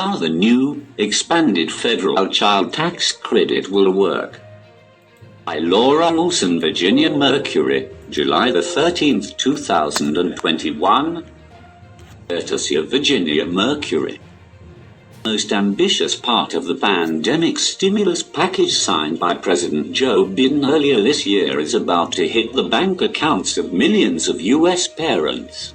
How the new, expanded federal child tax credit will work. By Laura Olson, Virginia Mercury, July the 13th, 2021. Courtesy of Virginia Mercury. Most ambitious part of the pandemic stimulus package signed by President Joe Biden earlier this year is about to hit the bank accounts of millions of U.S. parents.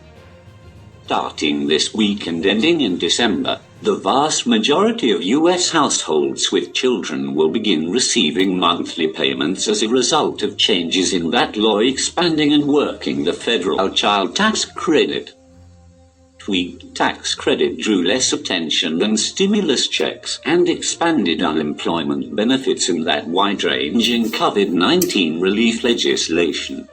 Starting this week and ending in December, the vast majority of U.S. households with children will begin receiving monthly payments as a result of changes in that law expanding and working the federal child tax credit. Tweaked tax credit drew less attention than stimulus checks and expanded unemployment benefits in that wide-ranging COVID-19 relief legislation.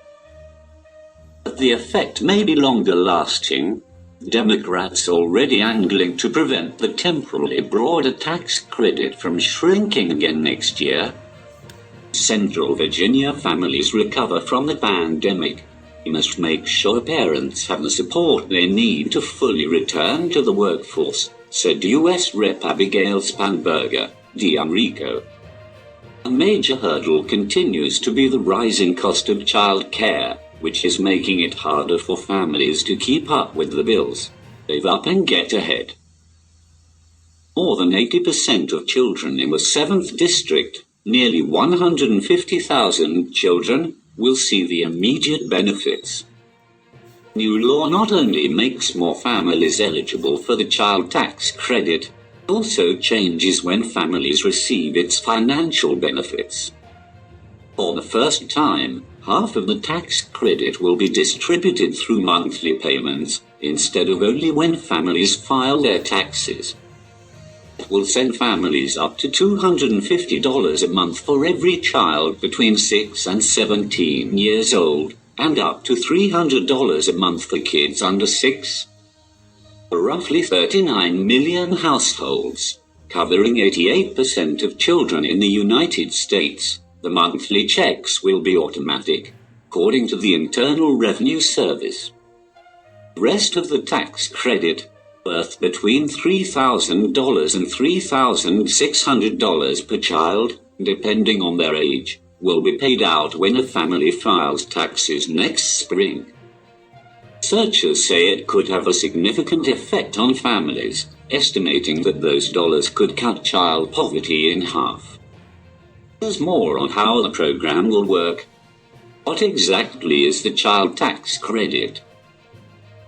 But the effect may be longer lasting. Democrats already angling to prevent the temporarily broader tax credit from shrinking again next year. Central Virginia families recover from the pandemic. We must make sure parents have the support they need to fully return to the workforce, said U.S. Rep. Abigail Spanberger, d'Enrico. A major hurdle continues to be the rising cost of child care, which is making it harder for families to keep up with the bills, save up and get ahead. More than 80% of children in the 7th District, nearly 150,000 children, will see the immediate benefits. New law not only makes more families eligible for the child tax credit, it also changes when families receive its financial benefits. For the first time, half of the tax credit will be distributed through monthly payments, instead of only when families file their taxes. It will send families up to $250 a month for every child between 6 and 17 years old, and up to $300 a month for kids under 6. For roughly 39 million households, covering 88% of children in the United States, the monthly checks will be automatic, according to the Internal Revenue Service. The rest of the tax credit, worth between $3,000 and $3,600 per child, depending on their age, will be paid out when a family files taxes next spring. Researchers say it could have a significant effect on families, estimating that those dollars could cut child poverty in half. There's more on how the program will work. What exactly is the child tax credit?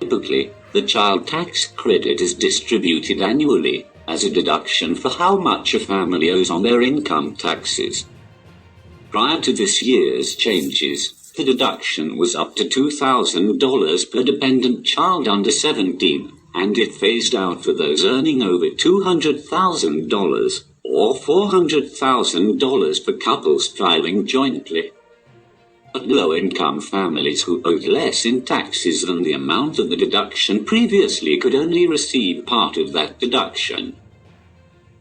Typically, the child tax credit is distributed annually as a deduction for how much a family owes on their income taxes. Prior to this year's changes, the deduction was up to $2,000 per dependent child under 17, and it phased out for those earning over $200,000 or $400,000 for couples filing jointly. But low-income families who owed less in taxes than the amount of the deduction previously could only receive part of that deduction.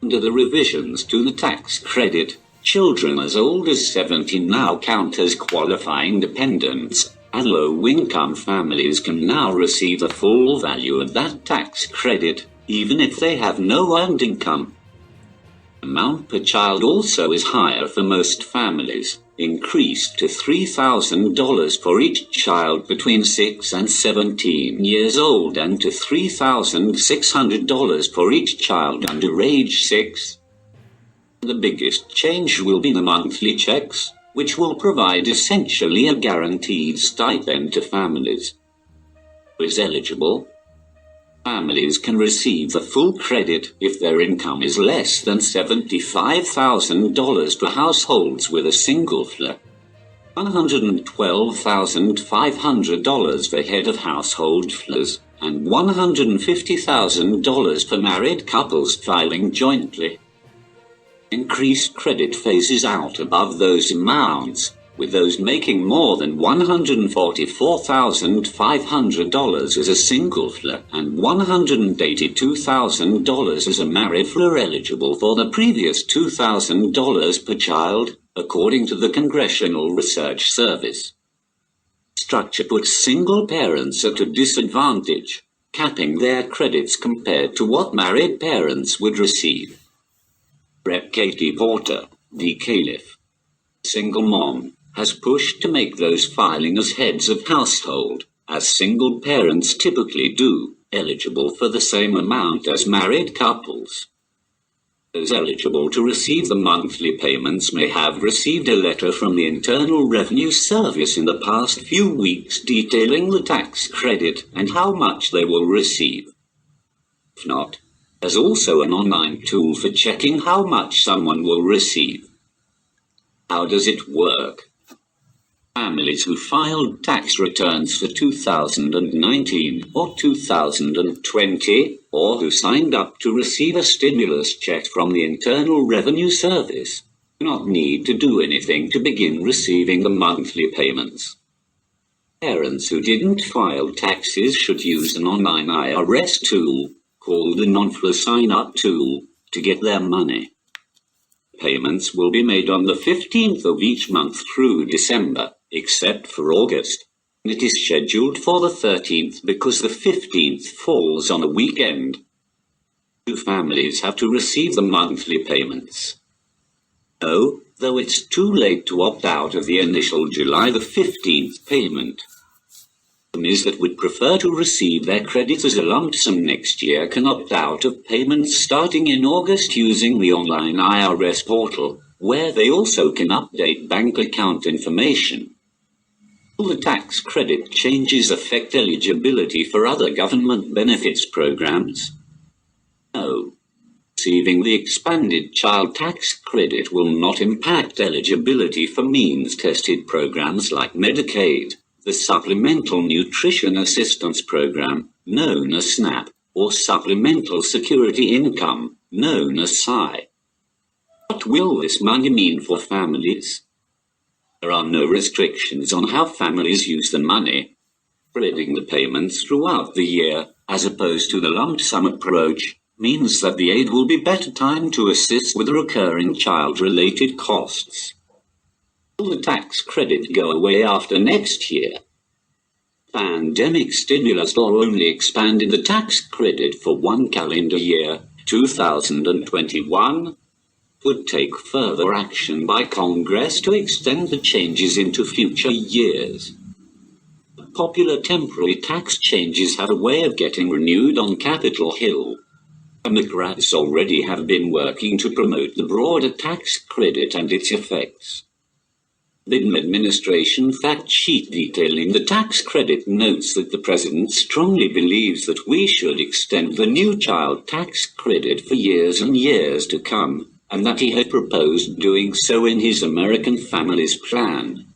Under the revisions to the tax credit, children as old as 17 now count as qualifying dependents, and low-income families can now receive the full value of that tax credit, even if they have no earned income. The amount per child also is higher for most families, increased to $3,000 for each child between 6 and 17 years old and to $3,600 for each child under age 6. The biggest change will be the monthly checks, which will provide essentially a guaranteed stipend to families. Who is eligible? Families can receive the full credit if their income is less than $75,000 for households with a single FLA, $112,500 for head of household FLAs, and $150,000 for married couples filing jointly. Increased credit phases out above those amounts, with those making more than $144,500 as a single FLA and $182,000 as a married FLA eligible for the previous $2,000 per child, according to the Congressional Research Service. Structure puts single parents at a disadvantage. capping their credits compared to what married parents would receive. Rep. Katie Porter, the Caliph, single mom, has pushed to make those filing as heads of household, as single parents typically do, eligible for the same amount as married couples. Those eligible to receive the monthly payments may have received a letter from the Internal Revenue Service in the past few weeks detailing the tax credit and how much they will receive. If not, there's also an online tool for checking how much someone will receive. How does it work? Families who filed tax returns for 2019 or 2020, or who signed up to receive a stimulus check from the Internal Revenue Service, do not need to do anything to begin receiving the monthly payments. Parents who didn't file taxes should use an online IRS tool, called the Non-Flow Sign-Up Tool, to get their money. Payments will be made on the 15th of each month through December, except for August. It is scheduled for the 13th because the 15th falls on a weekend. Two families have to receive the monthly payments. No, though it's too late to opt out of the initial July the 15th payment. Families that would prefer to receive their credits as a lump sum next year can opt out of payments starting in August using the online IRS portal, where they also can update bank account information. Will the tax credit changes affect eligibility for other government benefits programs? No. Receiving the expanded child tax credit will not impact eligibility for means-tested programs like Medicaid, the Supplemental Nutrition Assistance Program, known as SNAP, or Supplemental Security Income, known as SSI. What will this money mean for families? There are no restrictions on how families use the money. Spreading the payments throughout the year, as opposed to the lump sum approach, means that the aid will be better timed to assist with recurring child-related costs. Will the tax credit go away after next year? Pandemic stimulus law only expanded the tax credit for one calendar year, 2021. Would take further action by Congress to extend the changes into future years. Popular temporary tax changes have a way of getting renewed on Capitol Hill. Democrats already have been working to promote the broader tax credit and its effects. The Biden administration fact sheet detailing the tax credit notes that the president strongly believes that we should extend the new child tax credit for years and years to come, and that he had proposed doing so in his American Families Plan.